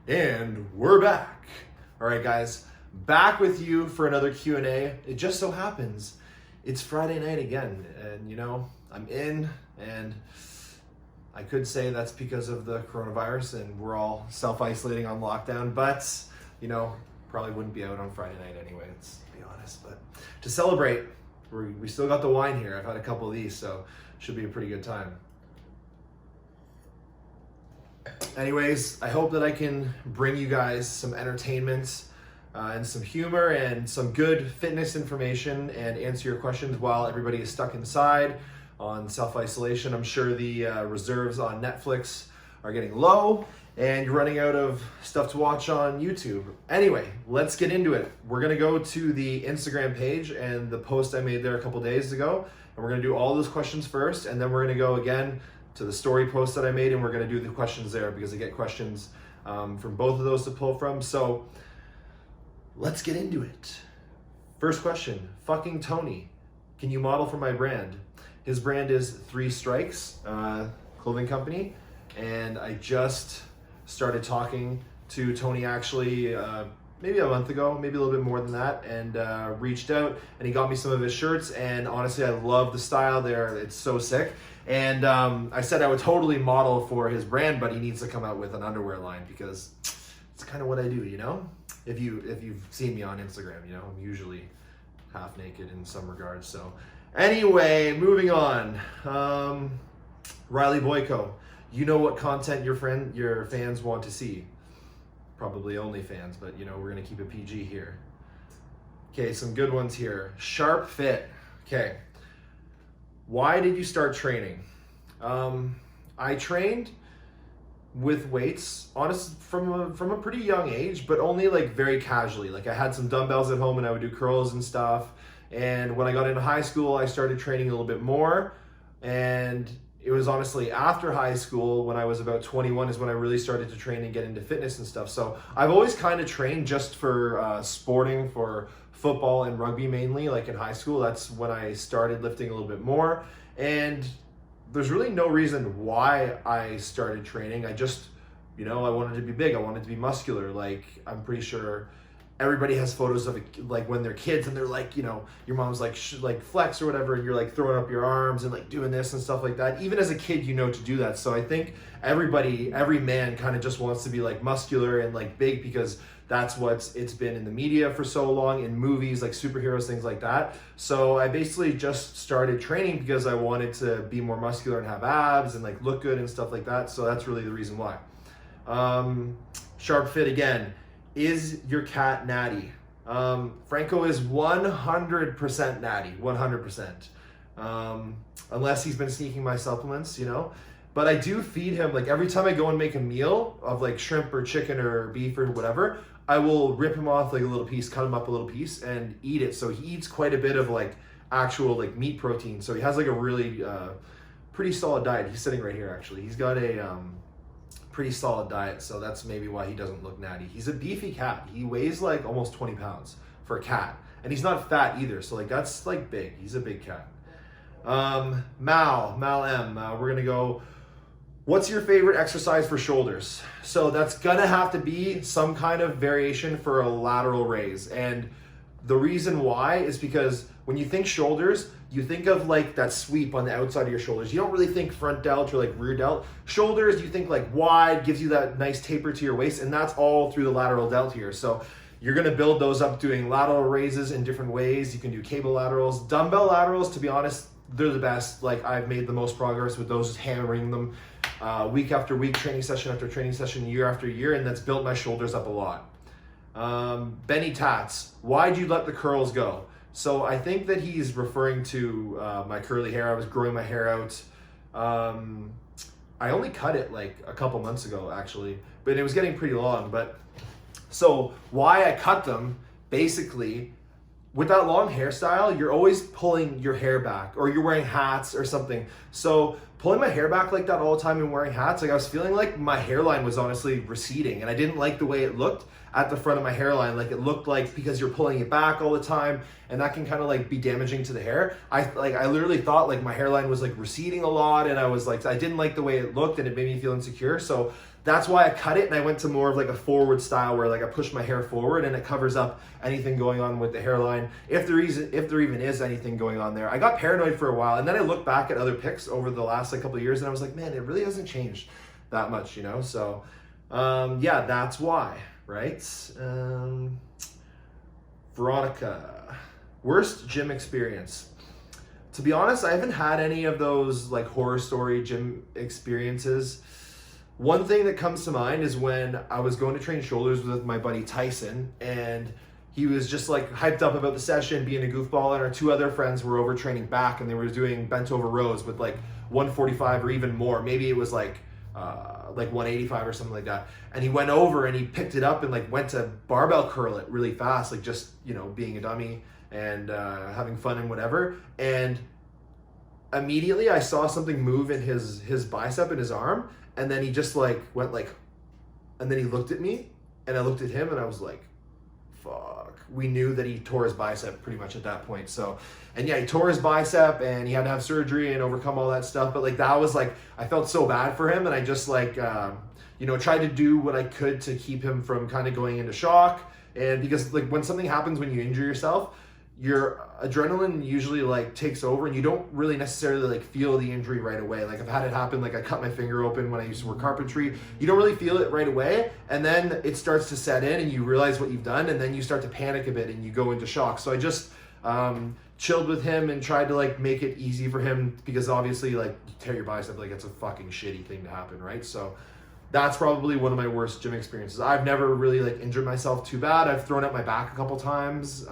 And we're back. All right, guys, back with you for another Q&A. It just so happens it's Friday night again, and I'm in, and I could say that's because of the coronavirus and we're all self-isolating on lockdown, but probably wouldn't be out on Friday night anyway, let's be honest. But to celebrate, we still got the wine here. I've had a couple of these, so should be a pretty good time. Anyways, I hope that I can bring you guys some entertainment and some humor and some good fitness information and answer your questions while everybody is stuck inside on self-isolation. I'm sure the reserves on Netflix are getting low and you're running out of stuff to watch on YouTube. Anyway, let's get into it. We're gonna go to the Instagram page and the post I made there a couple days ago, and we're gonna do all those questions first, and then we're gonna go again to the story post that I made, and we're gonna do the questions there because I get questions from both of those to pull from. So let's get into it. First question, fucking Tony, can you model for my brand? His brand is 3 Strikes clothing company, and I just started talking to Tony actually maybe a month ago, maybe a little bit more than that, and reached out, and he got me some of his shirts, and honestly I love the style there. It's so sick. And I said I would totally model for his brand, but he needs to come out with an underwear line because it's kind of what I do, If you've seen me on Instagram, I'm usually half naked in some regards. So anyway, moving on. Riley Boyko, you know what content your fans want to see? Probably OnlyFans, but we're gonna keep it PG here. Okay, some good ones here. Sharp Fit. Okay. Why did you start training? I trained with weights, honestly, from a pretty young age, but only like very casually. Like I had some dumbbells at home and I would do curls and stuff. And when I got into high school, I started training a little bit more. And it was honestly after high school, when I was about 21, is when I really started to train and get into fitness and stuff. So I've always kind of trained just for sporting, for football and rugby mainly. Like in high school, that's when I started lifting a little bit more. And there's really no reason why I started training. I just, I wanted to be big. I wanted to be muscular. Like, I'm pretty sure everybody has photos of it, like when they're kids and they're like, your mom's like flex or whatever, and you're like throwing up your arms and like doing this and stuff like that. Even as a kid, to do that. So I think every man kind of just wants to be like muscular and like big because that's what it's been in the media for so long, in movies, like superheroes, things like that. So I basically just started training because I wanted to be more muscular and have abs and like look good and stuff like that. So that's really the reason why. Sharp Fit again. Is your cat natty? Franco is 100% natty, 100%. Unless he's been sneaking my supplements, But I do feed him, like every time I go and make a meal of like shrimp or chicken or beef or whatever, I will rip him off like a little piece, cut him up a little piece and eat it. So he eats quite a bit of like actual like meat protein. So he has like a really pretty solid diet. He's sitting right here actually. He's got a pretty solid diet, so that's maybe why he doesn't look natty. He's a beefy cat. He weighs like almost 20 pounds for a cat, and he's not fat either, so like that's like big. He's a big cat. Mal M, we're gonna go, what's your favorite exercise for shoulders? So that's gonna have to be some kind of variation for a lateral raise, and the reason why is because when you think shoulders, you think of like that sweep on the outside of your shoulders. You don't really think front delt or like rear delt. Shoulders, you think like wide, gives you that nice taper to your waist, and that's all through the lateral delt here. So you're gonna build those up doing lateral raises in different ways. You can do cable laterals. Dumbbell laterals, to be honest, they're the best. Like I've made the most progress with those, just hammering them week after week, training session after training session, year after year, and that's built my shoulders up a lot. Benny Tats, why'd you let the curls go? So I think that he's referring to my curly hair. I was growing my hair out. I only cut it like a couple months ago actually, but it was getting pretty long. But so why I cut them, basically, with that long hairstyle, you're always pulling your hair back, or you're wearing hats or something. So pulling my hair back like that all the time and wearing hats, like I was feeling like my hairline was honestly receding, and I didn't like the way it looked at the front of my hairline. Like it looked like, because you're pulling it back all the time, and that can kind of like be damaging to the hair. I literally thought like my hairline was like receding a lot, and I was like, I didn't like the way it looked, and it made me feel insecure. So that's why I cut it and I went to more of like a forward style where like I push my hair forward and it covers up anything going on with the hairline, if there even is anything going on there. I got paranoid for a while, and then I looked back at other pics over the last like couple of years and I was like, man, it really hasn't changed that much, you know? So yeah, that's why, right? Veronica, worst gym experience. To be honest, I haven't had any of those like horror story gym experiences. One thing that comes to mind is when I was going to train shoulders with my buddy Tyson, and he was just like hyped up about the session, being a goofball, and our two other friends were over training back, and they were doing bent over rows with like 145 or even more. Maybe it was like 185 or something like that. And he went over and he picked it up and like went to barbell curl it really fast, like just, you know, being a dummy and having fun and whatever. And immediately I saw something move in his bicep and his arm, and then he just like went like, and then he looked at me and I looked at him and I was like, fuck. We knew that he tore his bicep pretty much at that point. So, and yeah, he tore his bicep and he had to have surgery and overcome all that stuff. But like, that was like, I felt so bad for him, and I just like, you know, tried to do what I could to keep him from kind of going into shock. And because like when something happens, when you injure yourself, your adrenaline usually like takes over and you don't really necessarily like feel the injury right away. Like I've had it happen, like I cut my finger open when I used to work carpentry. You don't really feel it right away, and then it starts to set in and you realize what you've done, and then you start to panic a bit and you go into shock. So I just chilled with him and tried to like make it easy for him, because obviously like you tear your bicep, like it's a fucking shitty thing to happen, right? So that's probably one of my worst gym experiences. I've never really like injured myself too bad. I've thrown out my back a couple times.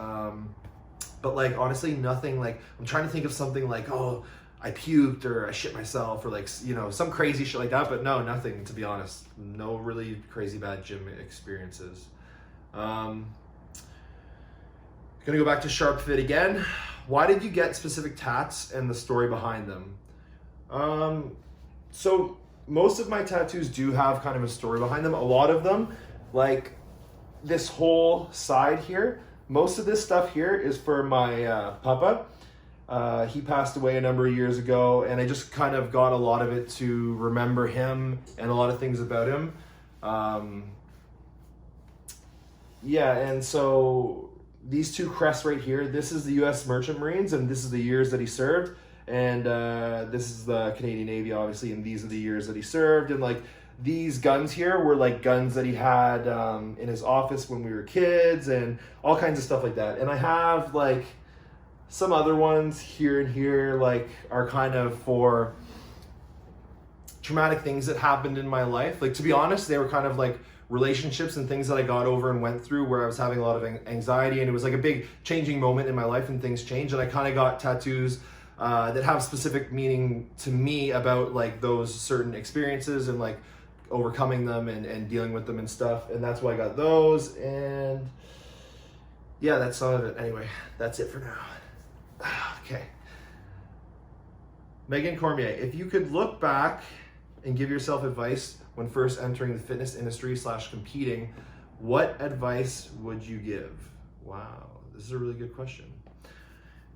But like, honestly, nothing like, I'm trying to think of something like, oh, I puked or I shit myself or like, you know, some crazy shit like that. But no, nothing, to be honest. No really crazy bad gym experiences. Gonna go back to Sharp Fit again. Why did you get specific tats and the story behind them? So most of my tattoos do have kind of a story behind them. A lot of them, like this whole side here, most of this stuff here is for my papa. He passed away a number of years ago, and I just kind of got a lot of it to remember him and a lot of things about him. Yeah, and so these two crests right here, this is the U.S. Merchant Marines, and this is the years that he served. And this is the Canadian Navy, obviously, and these are the years that he served. And like, these guns here were like guns that he had in his office when we were kids, and all kinds of stuff like that. And I have like some other ones here and here, like are kind of for traumatic things that happened in my life. Like, to be honest, they were kind of like relationships and things that I got over and went through where I was having a lot of anxiety, and it was like a big changing moment in my life, and things changed, and I kind of got tattoos that have specific meaning to me about like those certain experiences and like overcoming them and dealing with them and stuff. And that's why I got those. And yeah, that's some of it. Anyway, that's it for now. Okay. Megan Cormier, if you could look back and give yourself advice when first entering the fitness industry / competing, what advice would you give? Wow, this is a really good question.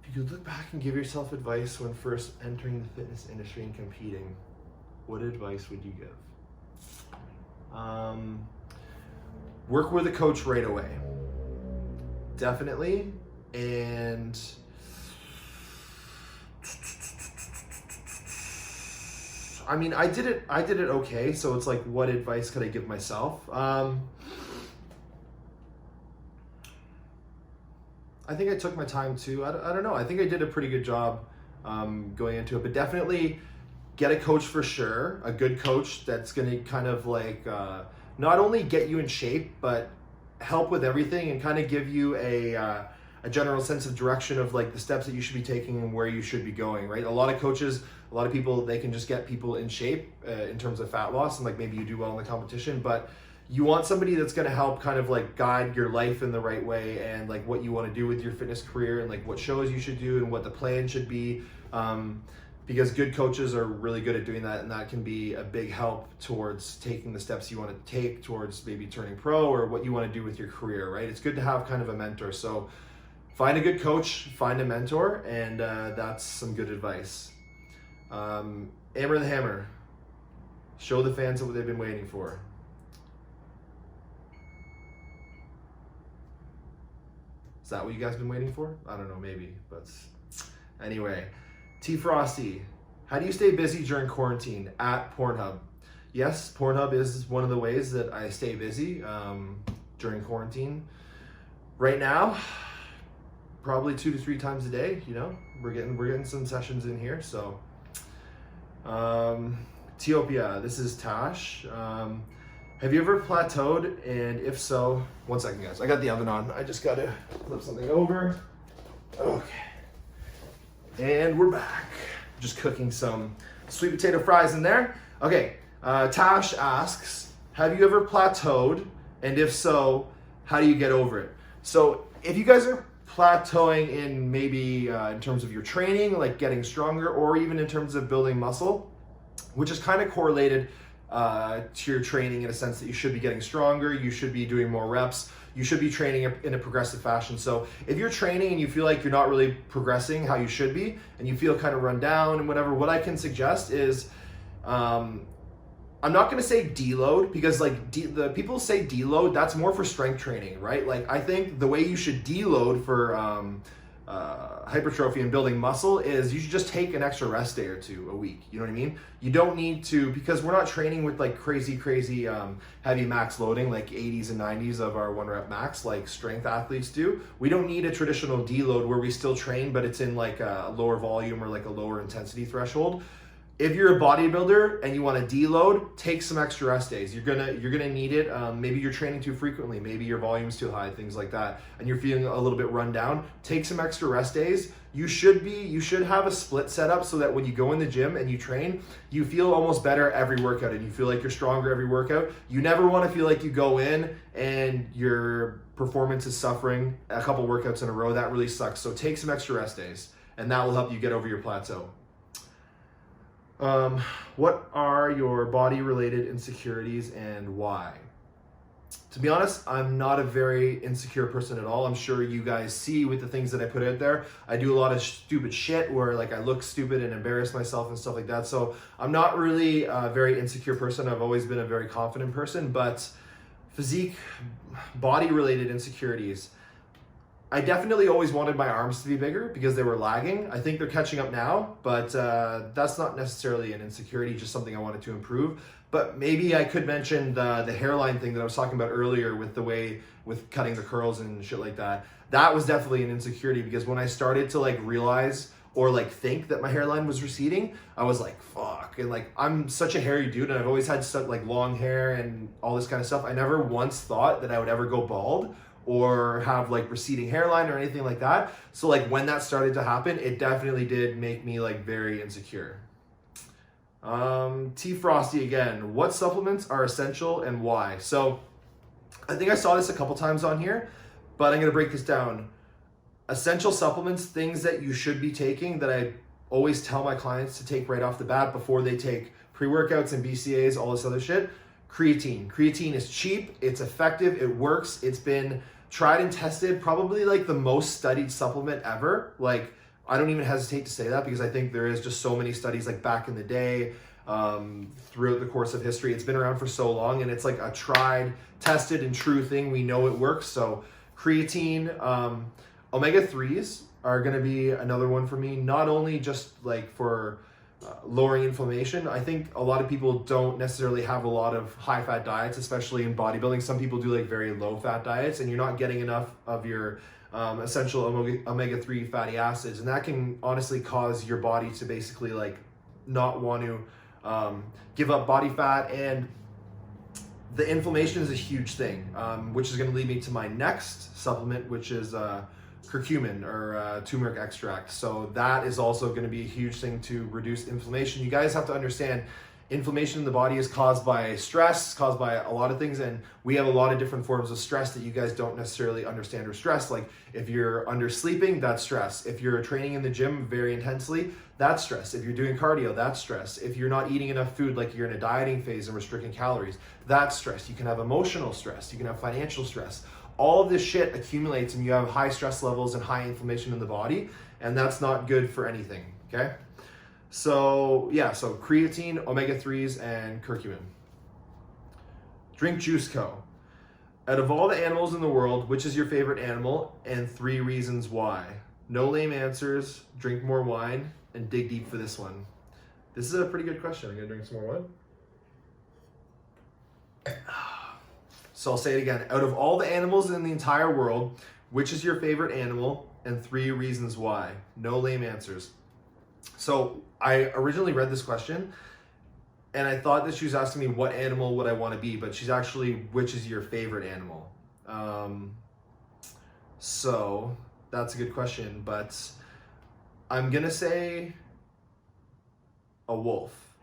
If you could look back and give yourself advice when first entering the fitness industry and competing, what advice would you give? Work with a coach right away. Definitely. And I mean, I did it okay. So it's like, what advice could I give myself? I think I took my time too. I don't know. I think I did a pretty good job going into it, but definitely get a coach for sure. A good coach that's going to kind of like not only get you in shape, but help with everything and kind of give you a general sense of direction of like the steps that you should be taking and where you should be going, right? A lot of coaches, a lot of people, they can just get people in shape in terms of fat loss, and like maybe you do well in the competition, but you want somebody that's going to help kind of like guide your life in the right way, and like what you want to do with your fitness career, and like what shows you should do and what the plan should be. Because good coaches are really good at doing that, and that can be a big help towards taking the steps you want to take towards maybe turning pro or what you want to do with your career, right? It's good to have kind of a mentor. So find a good coach, find a mentor, and that's some good advice. Amber the Hammer, show the fans what they've been waiting for. Is that what you guys been waiting for? I don't know, maybe, but anyway. T Frosty, how do you stay busy during quarantine? At Pornhub. Yes, Pornhub is one of the ways that I stay busy during quarantine. Right now, probably 2 to 3 times a day. You know, we're getting some sessions in here. So, Ethiopia, this is Tash. Have you ever plateaued? And if so, one second, guys. I got the oven on. I just gotta flip something over. Okay. And we're back. Just cooking some sweet potato fries in there. Okay. Tash asks, have you ever plateaued? And if so, how do you get over it? So if you guys are plateauing in maybe in terms of your training, like getting stronger, or even in terms of building muscle, which is kind of correlated to your training in a sense that you should be getting stronger, you should be doing more reps, you should be training in a progressive fashion. So if you're training and you feel like you're not really progressing how you should be, and you feel kind of run down and whatever, what I can suggest is, I'm not going to say deload, because like the people say deload, that's more for strength training, right? Like I think the way you should deload for hypertrophy and building muscle is you should just take an extra rest day or 2 a week. You know what I mean? You don't need to, because we're not training with like crazy heavy max loading, like 80s and 90s of our 1 rep max, like strength athletes do. We don't need a traditional deload where we still train, but it's in like a lower volume or like a lower intensity threshold. If you're a bodybuilder and you want to deload, take some extra rest days. You're gonna need it. Maybe you're training too frequently. Maybe your volume's too high, things like that, and you're feeling a little bit run down. Take some extra rest days. You should have a split setup so that when you go in the gym and you train, you feel almost better every workout, and you feel like you're stronger every workout. You never want to feel like you go in and your performance is suffering a couple workouts in a row. That really sucks. So take some extra rest days, and that will help you get over your plateau. What are your body-related insecurities and why? To be honest, I'm not a very insecure person at all. I'm sure you guys see with the things that I put out there. I do a lot of stupid shit where like I look stupid and embarrass myself and stuff like that. So I'm not really a very insecure person. I've always been a very confident person, but physique, body-related insecurities. I definitely always wanted my arms to be bigger because they were lagging. I think they're catching up now, but that's not necessarily an insecurity, just something I wanted to improve. But maybe I could mention the hairline thing that I was talking about earlier with cutting the curls and shit like that. That was definitely an insecurity, because when I started to like realize or like think that my hairline was receding, I was like, fuck. And like, I'm such a hairy dude, and I've always had such like long hair and all this kind of stuff. I never once thought that I would ever go bald or have like receding hairline or anything like that. So like when that started to happen, it definitely did make me like very insecure. T Frosty again, what supplements are essential and why? So I think I saw this a couple times on here, but I'm gonna break this down. Essential supplements, things that you should be taking that I always tell my clients to take right off the bat before they take pre-workouts and BCAAs, all this other shit. Creatine. Creatine is cheap, it's effective, it works, it's been tried and tested, probably like the most studied supplement ever. Like, I don't even hesitate to say that, because I think there is just so many studies like back in the day, throughout the course of history. It's been around for so long, and it's like a tried, tested, and true thing. We know it works. So creatine, omega-3s are gonna be another one for me, not only just like for lowering inflammation. I think a lot of people don't necessarily have a lot of high fat diets, especially in bodybuilding. Some people do like very low fat diets, and you're not getting enough of your essential omega-3 fatty acids, and that can honestly cause your body to basically like not want to give up body fat. And the inflammation is a huge thing, which is going to lead me to my next supplement, which is curcumin or turmeric extract. So that is also going to be a huge thing to reduce inflammation. You guys have to understand, inflammation in the body is caused by stress, caused by a lot of things, and we have a lot of different forms of stress that you guys don't necessarily understand or stress. Like if you're undersleeping, that's stress. If you're training in the gym very intensely, that's stress. If you're doing cardio, that's stress. If you're not eating enough food, like you're in a dieting phase and restricting calories, that's stress. You can have emotional stress, you can have financial stress. All of this shit accumulates, and you have high stress levels and high inflammation in the body, and that's not good for anything, okay? So yeah, so creatine, omega-3s, and curcumin. Drink Juice Co. Out of all the animals in the world, which is your favorite animal, and 3 reasons why? No lame answers, drink more wine, and dig deep for this one. This is a pretty good question. I'm gonna drink some more wine. So I'll say it again. Out of all the animals in the entire world, which is your favorite animal, and 3 reasons why? No lame answers. So I originally read this question, and I thought that she was asking me what animal would I want to be, but she's actually, which is your favorite animal? So that's a good question, but I'm gonna say a wolf,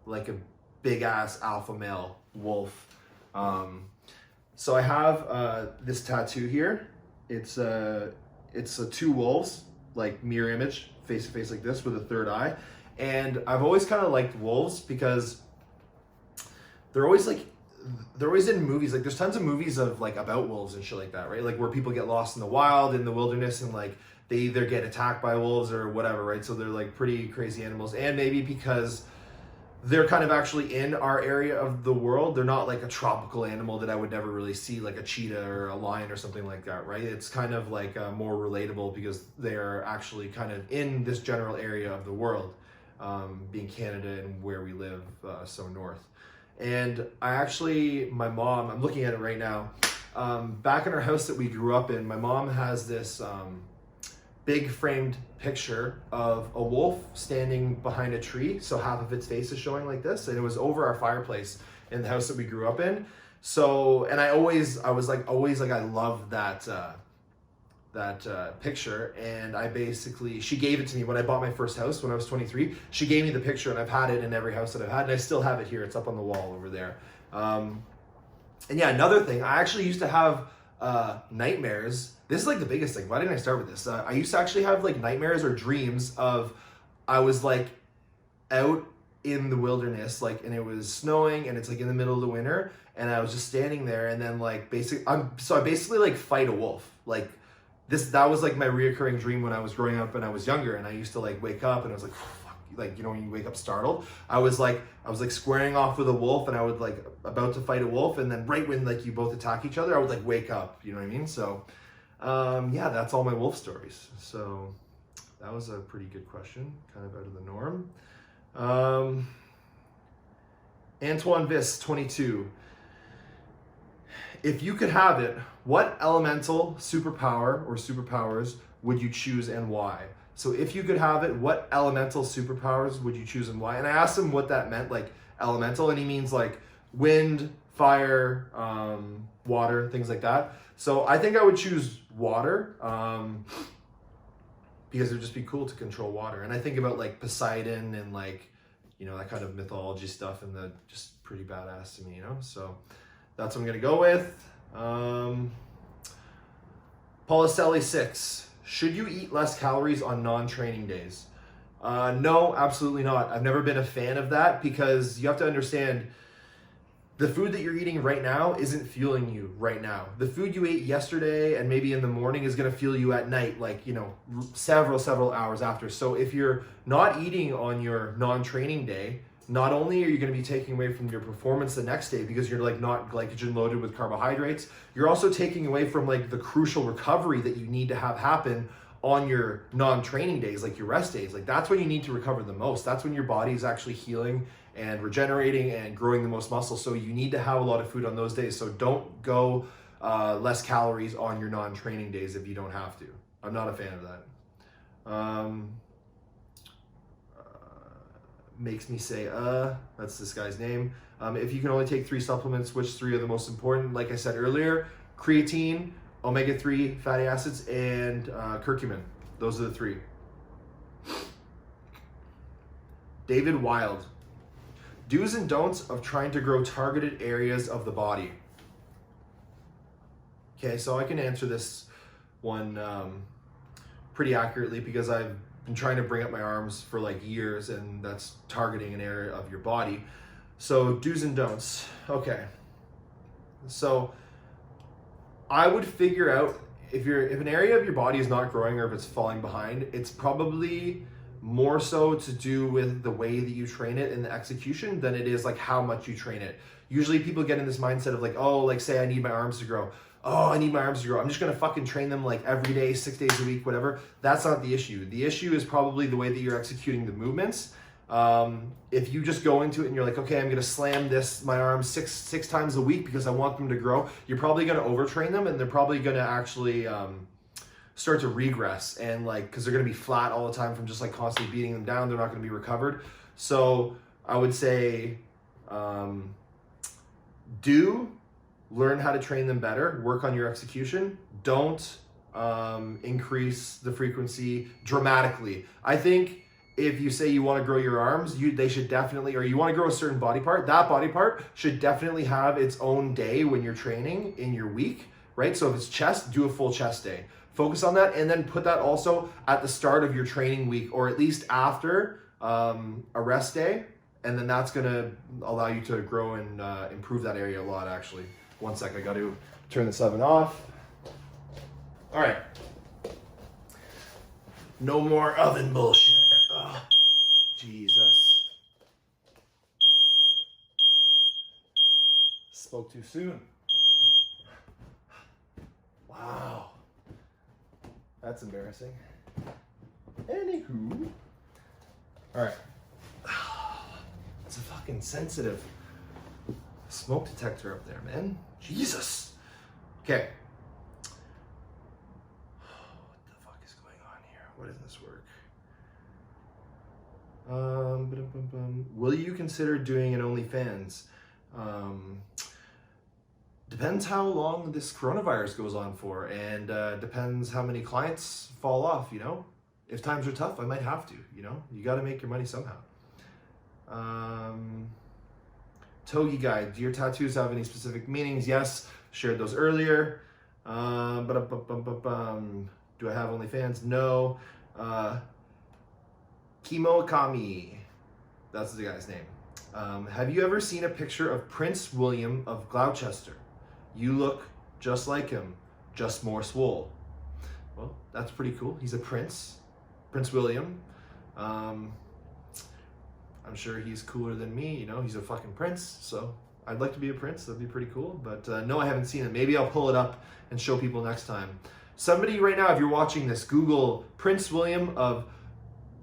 like a big ass alpha male wolf. So I have this tattoo here. It's 2 wolves, like mirror image, face to face like this with a 3rd eye. And I've always kind of liked wolves because they're always in movies. Like there's tons of movies of like about wolves and shit like that, right? Like where people get lost in the wild, in the wilderness, and like they either get attacked by wolves or whatever, right? So they're like pretty crazy animals. And maybe because they're kind of actually in our area of the world, they're not like a tropical animal that I would never really see, like a cheetah or a lion or something like that, right? It's kind of like more relatable because they are actually kind of in this general area of the world, being Canada and where we live so north. And my mom, I'm looking at it right now, back in our house that we grew up in, my mom has this big framed picture of a wolf standing behind a tree, so half of its face is showing like this, and it was over our fireplace in the house that we grew up in. So, and I love that picture, and she gave it to me when I bought my first house when I was 23. She gave me the picture, and I've had it in every house that I've had, and I still have it here. It's up on the wall over there. And yeah, another thing, I actually used to have nightmares. This is like the biggest thing. Why didn't I start with this? I used to actually have like nightmares or dreams of I was like out in the wilderness, like, and it was snowing, and it's like in the middle of the winter, and I was just standing there, and then like I basically like fight a wolf. Like that was like my reoccurring dream when I was growing up and I was younger, and I used to like wake up and I was like, like, you know, when you wake up startled, I was like squaring off with a wolf, and I would like about to fight a wolf, and then right when like you both attack each other, I would like wake up, you know what I mean? So yeah, that's all my wolf stories. So that was a pretty good question, kind of out of the norm. Antoine Vis 22, if you could have it, what elemental superpower or superpowers would you choose and why? So if you could have it, what elemental superpowers would you choose and why? And I asked him what that meant, like elemental, and he means like wind, fire, water, things like that. So I think I would choose water, because it would just be cool to control water. And I think about like Poseidon and like, you know, that kind of mythology stuff, and the just pretty badass to me, you know? So that's what I'm gonna go with. Policelli 6. Should you eat less calories on non-training days? No, absolutely not. I've never been a fan of that, because you have to understand the food that you're eating right now isn't fueling you right now. The food you ate yesterday and maybe in the morning is gonna fuel you at night, like, you know, several hours after. So if you're not eating on your non-training day, not only are you going to be taking away from your performance the next day because you're like not glycogen loaded with carbohydrates, you're also taking away from like the crucial recovery that you need to have happen on your non-training days, like your rest days. Like that's when you need to recover the most. That's when your body is actually healing and regenerating and growing the most muscle. So you need to have a lot of food on those days. So don't go less calories on your non-training days if you don't have to. I'm not a fan of that. Makes me say, that's this guy's name. If you can only take 3 supplements, which 3 are the most important? Like I said earlier, creatine, omega-3 fatty acids, and curcumin. Those are the 3. David Wild. Do's and don'ts of trying to grow targeted areas of the body. Okay, so I can answer this one pretty accurately because I've been trying to bring up my arms for like years, and that's targeting an area of your body. So do's and don'ts. Okay. So I would figure out if an area of your body is not growing or if it's falling behind, it's probably more so to do with the way that you train it and the execution than it is like how much you train it. Usually people get in this mindset of like, oh, like say I need my arms to grow. Oh, I need my arms to grow. I'm just gonna fucking train them like every day, 6 days a week, whatever. That's not the issue. The issue is probably the way that you're executing the movements. If you just go into it and you're like, okay, I'm gonna slam my arms six times a week because I want them to grow, you're probably gonna overtrain them and they're probably gonna actually start to regress, and like, because they're gonna be flat all the time from just like constantly beating them down, they're not gonna be recovered. So I would say, learn how to train them better, work on your execution. Don't increase the frequency dramatically. I think if you say you want to grow your arms, they should definitely, or you want to grow a certain body part, that body part should definitely have its own day when you're training in your week, right? So if it's chest, do a full chest day. Focus on that, and then put that also at the start of your training week, or at least after a rest day, and then that's gonna allow you to grow and improve that area a lot, actually. One sec, I got to turn this oven off. All right. No more oven bullshit. Oh, Jesus. Spoke too soon. Wow. That's embarrassing. Anywho. All right. It's a fucking sensitive smoke detector up there, man. Jesus. Okay. What the fuck is going on here? Why doesn't this work? Will you consider doing an OnlyFans? Depends how long this coronavirus goes on for, and depends how many clients fall off, you know? If times are tough, I might have to, you know? You gotta make your money somehow. Togi Guy, do your tattoos have any specific meanings? Yes, shared those earlier. Do I have OnlyFans? No. Kimo Akami, that's the guy's name. Have you ever seen a picture of Prince William of Gloucester? You look just like him, just more swole. Well, that's pretty cool. He's a prince, Prince William. I'm sure he's cooler than me, you know, he's a fucking prince, so I'd like to be a prince, that'd be pretty cool, but no, I haven't seen it. Maybe I'll pull it up and show people next time. Somebody right now, if you're watching this, Google Prince William of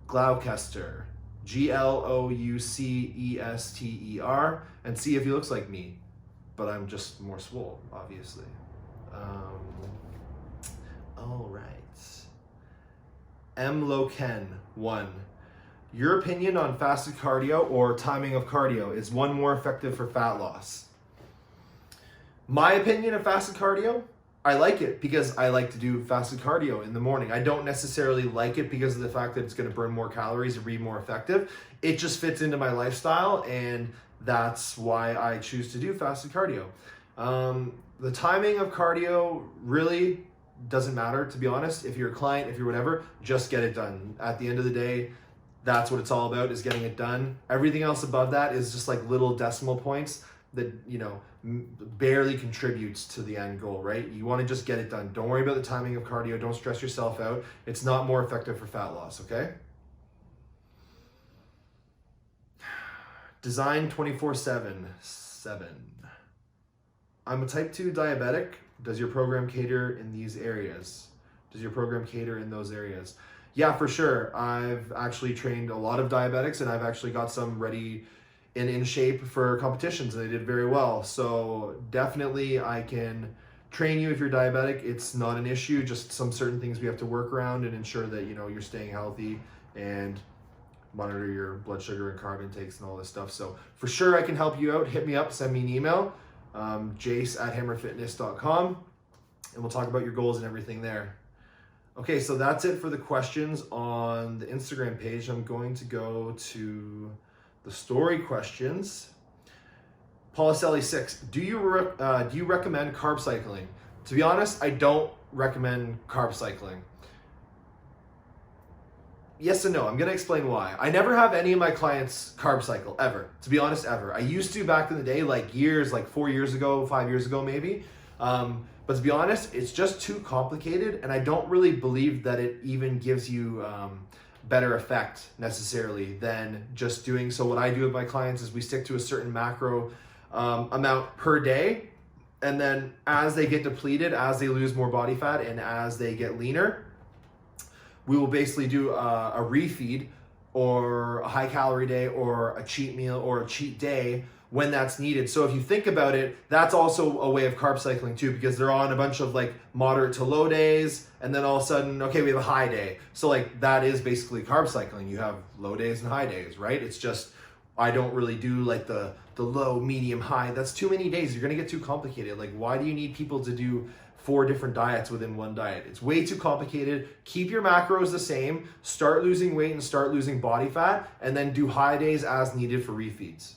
Gloucester, Gloucester, and see if he looks like me, but I'm just more swole, obviously. All right. M. Loken 1. Your opinion on fasted cardio or timing of cardio, is one more effective for fat loss? My opinion of fasted cardio, I like it because I like to do fasted cardio in the morning. I don't necessarily like it because of the fact that it's going to burn more calories and be more effective. It just fits into my lifestyle, and that's why I choose to do fasted cardio. The timing of cardio really doesn't matter, to be honest. If you're a client, if you're whatever, just get it done. At the end of the day, that's what it's all about, is getting it done. Everything else above that is just like little decimal points that, you know, barely contributes to the end goal, right? You want to just get it done. Don't worry about the timing of cardio. Don't stress yourself out. It's not more effective for fat loss, okay? Design 24/7. I'm a type 2 diabetic. Does your program cater in these areas? Does your program cater in those areas? Yeah, for sure. I've actually trained a lot of diabetics, and I've actually got some ready and in shape for competitions, and they did very well. So definitely I can train you if you're diabetic. It's not an issue, just some certain things we have to work around and ensure that, you know, you're staying healthy and monitor your blood sugar and carb intakes and all this stuff. So for sure I can help you out. Hit me up, send me an email, jace@hammerfitness.com, and we'll talk about your goals and everything there. Okay, so that's it for the questions on the Instagram page. I'm going to go to the story questions. Paulicelli 6, do you recommend carb cycling? To be honest, I don't recommend carb cycling. Yes and no. I'm going to explain why. I never have any of my clients carb cycle, ever. To be honest, ever. I used to back in the day, like 4 years ago, 5 years ago maybe. But to be honest, it's just too complicated, and I don't really believe that it even gives you better effect necessarily than just doing. So what I do with my clients is we stick to a certain macro amount per day. And then as they get depleted, as they lose more body fat and as they get leaner, we will basically do a refeed or a high calorie day or a cheat meal or a cheat day when that's needed. So if you think about it, that's also a way of carb cycling too, because they're on a bunch of like moderate to low days, and then all of a sudden, okay, we have a high day. So like that is basically carb cycling. You have low days and high days, right? It's just, I don't really do like the low, medium, high. That's too many days. You're gonna get too complicated. Like, why do you need people to do 4 different diets within one diet? It's way too complicated. Keep your macros the same, start losing weight and start losing body fat, and then do high days as needed for refeeds.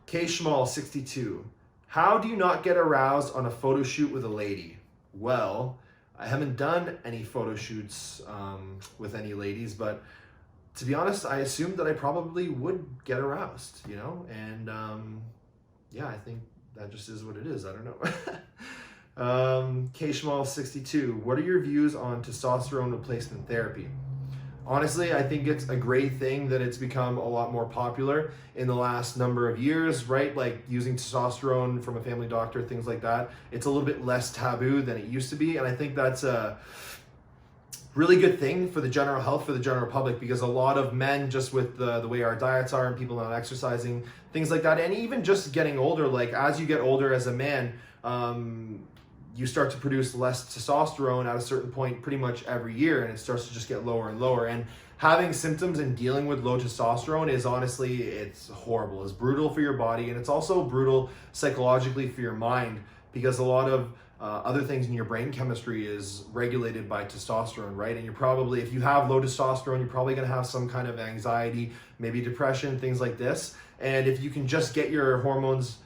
K Schmal 62. How do you not get aroused on a photo shoot with a lady? Well, I haven't done any photo shoots with any ladies, but to be honest, I assumed that I probably would get aroused, you know? And yeah, I think that just is what it is. I don't know. K Schmal 62. What are your views on testosterone replacement therapy? Honestly, I think it's a great thing that it's become a lot more popular in the last number of years, right? Like using testosterone from a family doctor, things like that. It's a little bit less taboo than it used to be. And I think that's a really good thing for the general health, for the general public, because a lot of men, just with the way our diets are and people not exercising, things like that, and even just getting older, like as you get older as a man, you start to produce less testosterone at a certain point pretty much every year, and it starts to just get lower and lower. And having symptoms and dealing with low testosterone is honestly, it's horrible. It's brutal for your body, and it's also brutal psychologically for your mind, because a lot of other things in your brain chemistry is regulated by testosterone, right? And you're probably, if you have low testosterone, you're probably gonna have some kind of anxiety, maybe depression, things like this. And if you can just get your hormones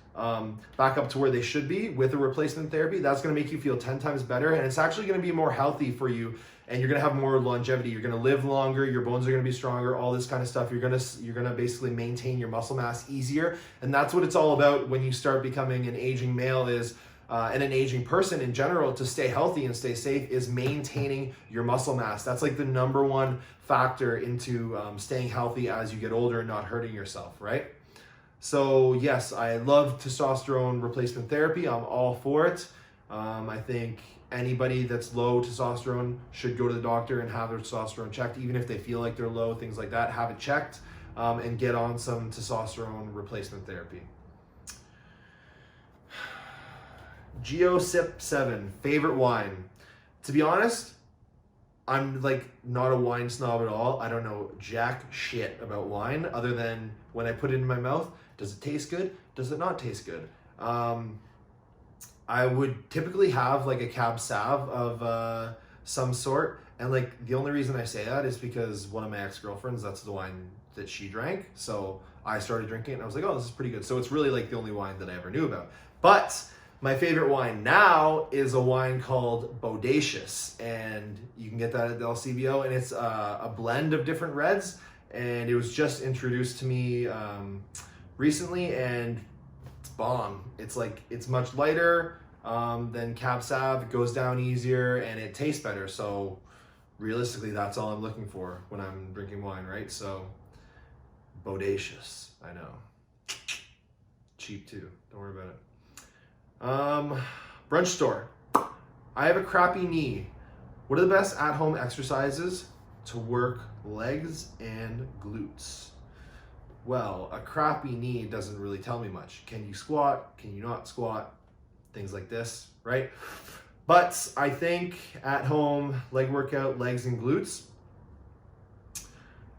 back up to where they should be with a replacement therapy, that's going to make you feel 10 times better, and it's actually going to be more healthy for you, and you're going to have more longevity. You're going to live longer, your bones are going to be stronger, all this kind of stuff. You're going to basically maintain your muscle mass easier, and that's what it's all about when you start becoming an aging male is and an aging person in general. To stay healthy and stay safe is maintaining your muscle mass. That's like the number one factor into staying healthy as you get older and not hurting yourself, right? So yes, I love testosterone replacement therapy. I'm all for it. I think anybody that's low testosterone should go to the doctor and have their testosterone checked, even if they feel like they're low, things like that, have it checked and get on some testosterone replacement therapy. GeoSip7, favorite wine. To be honest, I'm like not a wine snob at all. I don't know jack shit about wine other than when I put it in my mouth. Does it taste good? Does it not taste good? I would typically have like a Cab Sav of some sort. And like the only reason I say that is because one of my ex-girlfriends, that's the wine that she drank. So I started drinking it and I was like, oh, this is pretty good. So it's really like the only wine that I ever knew about. But my favorite wine now is a wine called Bodacious, and you can get that at the LCBO, and it's a blend of different reds, and it was just introduced to me recently, and it's bomb. It's like, it's much lighter than Cab Sav, it goes down easier, and it tastes better. So realistically, that's all I'm looking for when I'm drinking wine, right? So Bodacious, I know. Cheap too, don't worry about it. Brunch store. I have a crappy knee. What are the best at-home exercises to work legs and glutes? Well, a crappy knee doesn't really tell me much. Can you squat? Can you not squat? Things like this, right? But I think at home, leg workout, legs and glutes,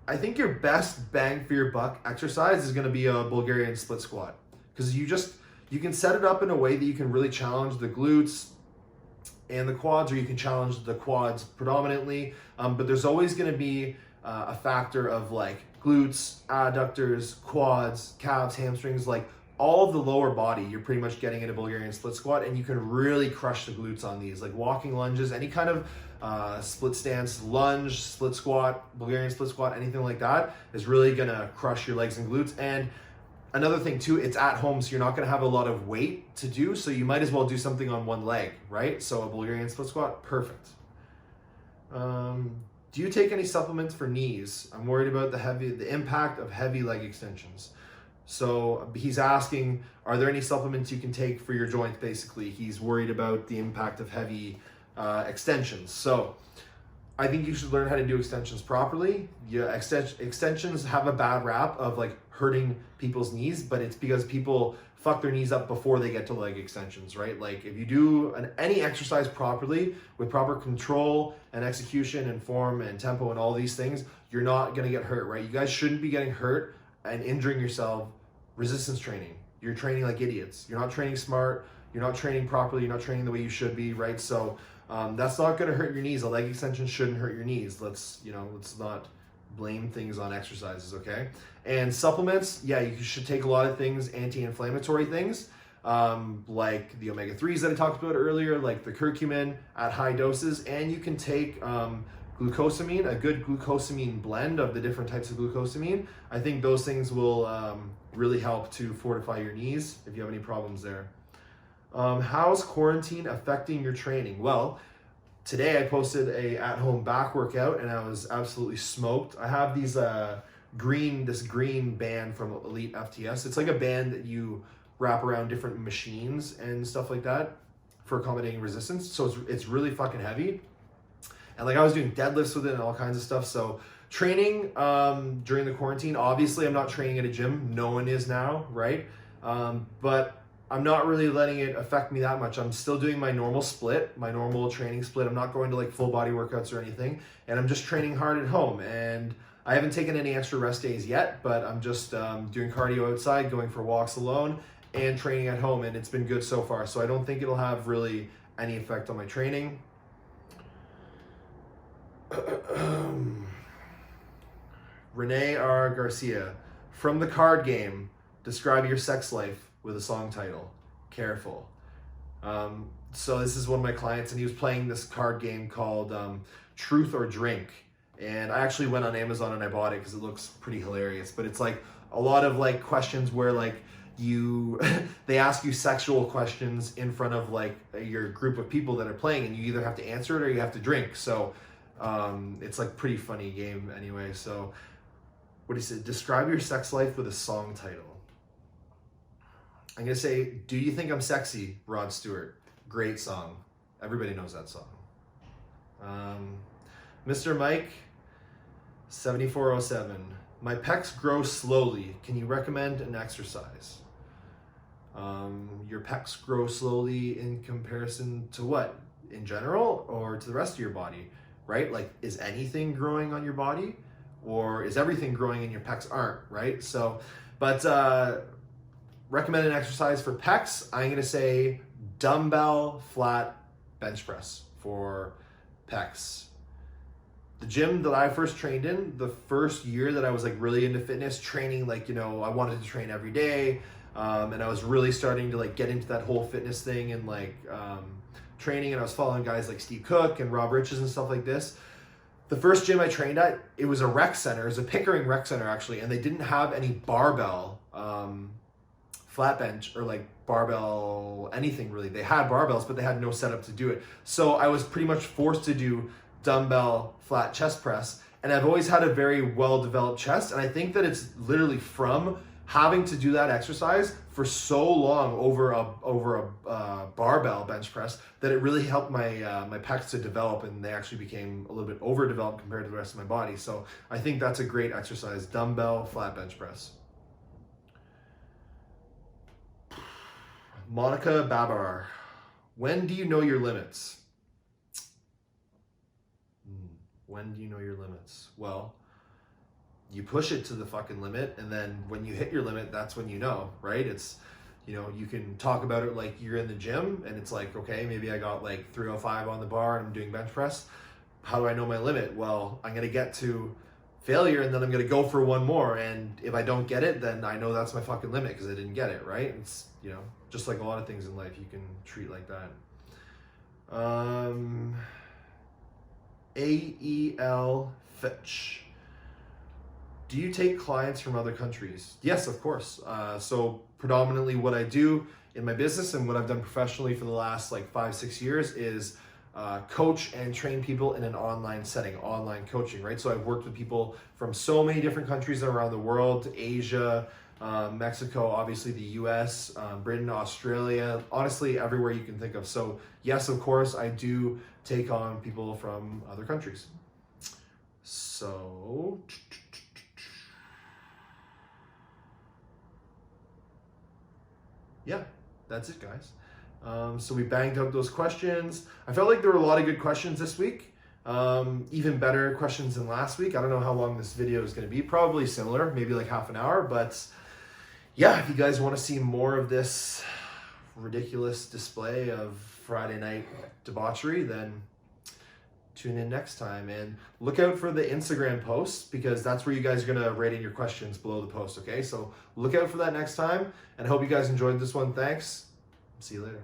I think your best bang for your buck exercise is going to be a Bulgarian split squat, because you can set it up in a way that you can really challenge the glutes and the quads, or you can challenge the quads predominantly. But there's always going to be a factor of like glutes, adductors, quads, calves, hamstrings, like all of the lower body. You're pretty much getting in a Bulgarian split squat, and you can really crush the glutes on these, like walking lunges, any kind of split stance, lunge, split squat, Bulgarian split squat, anything like that is really going to crush your legs and glutes. And another thing too, it's at home, so you're not going to have a lot of weight to do, so you might as well do something on one leg, right? So a Bulgarian split squat, perfect. do you take any supplements for knees? I'm worried about the impact of heavy leg extensions. So he's asking, are there any supplements you can take for your joints? Basically, he's worried about the impact of heavy extensions. So I think you should learn how to do extensions properly. Yeah, extensions have a bad rap of like hurting people's knees, but it's because people fuck their knees up before they get to leg extensions, right? Like if you do any exercise properly with proper control and execution and form and tempo and all these things, you're not gonna get hurt, right? You guys shouldn't be getting hurt and injuring yourself resistance training. You're training like idiots. You're not training smart. You're not training properly. You're not training the way you should be, right? So that's not going to hurt your knees. A leg extension shouldn't hurt your knees. Let's not blame things on exercises, okay? And supplements, yeah, you should take a lot of things, anti-inflammatory things, like the omega-3s that I talked about earlier, like the curcumin at high doses, and you can take glucosamine, a good glucosamine blend of the different types of glucosamine. I think those things will really help to fortify your knees if you have any problems there. How's quarantine affecting your training? Well, today I posted a at-home back workout and I was absolutely smoked. I have these this green band from Elite FTS. It's like a band that you wrap around different machines and stuff like that for accommodating resistance. So it's really fucking heavy. And like I was doing deadlifts with it and all kinds of stuff. So training during the quarantine, obviously I'm not training at a gym. No one is now, right? But I'm not really letting it affect me that much. I'm still doing my normal split, my normal training split. I'm not going to like full body workouts or anything. And I'm just training hard at home. And I haven't taken any extra rest days yet, but I'm just doing cardio outside, going for walks alone, and training at home. And it's been good so far. So I don't think it'll have really any effect on my training. Renee R. Garcia, from the card game, describe your sex life with a song title, Careful. So this is one of my clients and he was playing this card game called Truth or Drink. And I actually went on Amazon and I bought it because it looks pretty hilarious. But it's like a lot of like questions where like they ask you sexual questions in front of like your group of people that are playing and you either have to answer it or you have to drink. So it's like pretty funny game anyway. So what he said, describe your sex life with a song title. I'm gonna say, Do You Think I'm Sexy, Rod Stewart. Great song. Everybody knows that song. Mr. Mike, 7407. My pecs grow slowly. Can you recommend an exercise? Your pecs grow slowly in comparison to what? In general or to the rest of your body, right? Like, is anything growing on your body? Or is everything growing and your pecs aren't, right? So, but recommend an exercise for pecs. I'm gonna say dumbbell flat bench press for pecs. The gym that I first trained in, the first year that I was like really into fitness training, like, you know, I wanted to train every day. And I was really starting to like get into that whole fitness thing and like training, and I was following guys like Steve Cook and Rob Riches and stuff like this. The first gym I trained at, it was a rec center. It was a Pickering rec center actually, and they didn't have any barbell flat bench or like barbell anything really. They had barbells, but they had no setup to do it. So I was pretty much forced to do dumbbell flat chest press, and I've always had a very well-developed chest, and I think that it's literally from having to do that exercise for so long over a barbell bench press that it really helped my my pecs to develop, and they actually became a little bit overdeveloped compared to the rest of my body. So I think that's a great exercise, dumbbell flat bench press. Monica Babar, when do you know your limits? When do you know your limits? Well, you push it to the fucking limit, and then when you hit your limit, that's when you know, right? It's, you know, you can talk about it like you're in the gym, and it's like, okay, maybe I got like 305 on the bar and I'm doing bench press. How do I know my limit? Well, I'm gonna get to failure, and then I'm gonna go for one more, and if I don't get it, then I know that's my fucking limit because I didn't get it, right? It's, you know, just like a lot of things in life, you can treat like that. AEL Fitch. Do you take clients from other countries? Yes, of course. So predominantly what I do in my business and what I've done professionally for the last like 5-6 years is coach and train people in an online setting, online coaching, right? So I've worked with people from so many different countries around the world, Asia, Mexico, obviously the US, Britain, Australia, honestly, everywhere you can think of. So yes, of course, I do take on people from other countries. So, yeah, that's it, guys. So we banged out those questions. I felt like there were a lot of good questions this week. Even better questions than last week. I don't know how long this video is going to be. Probably similar, maybe like half an hour. But yeah, if you guys want to see more of this ridiculous display of Friday night debauchery, then tune in next time. And look out for the Instagram posts, because that's where you guys are going to write in your questions below the post, okay? So look out for that next time, and I hope you guys enjoyed this one. Thanks. See you later.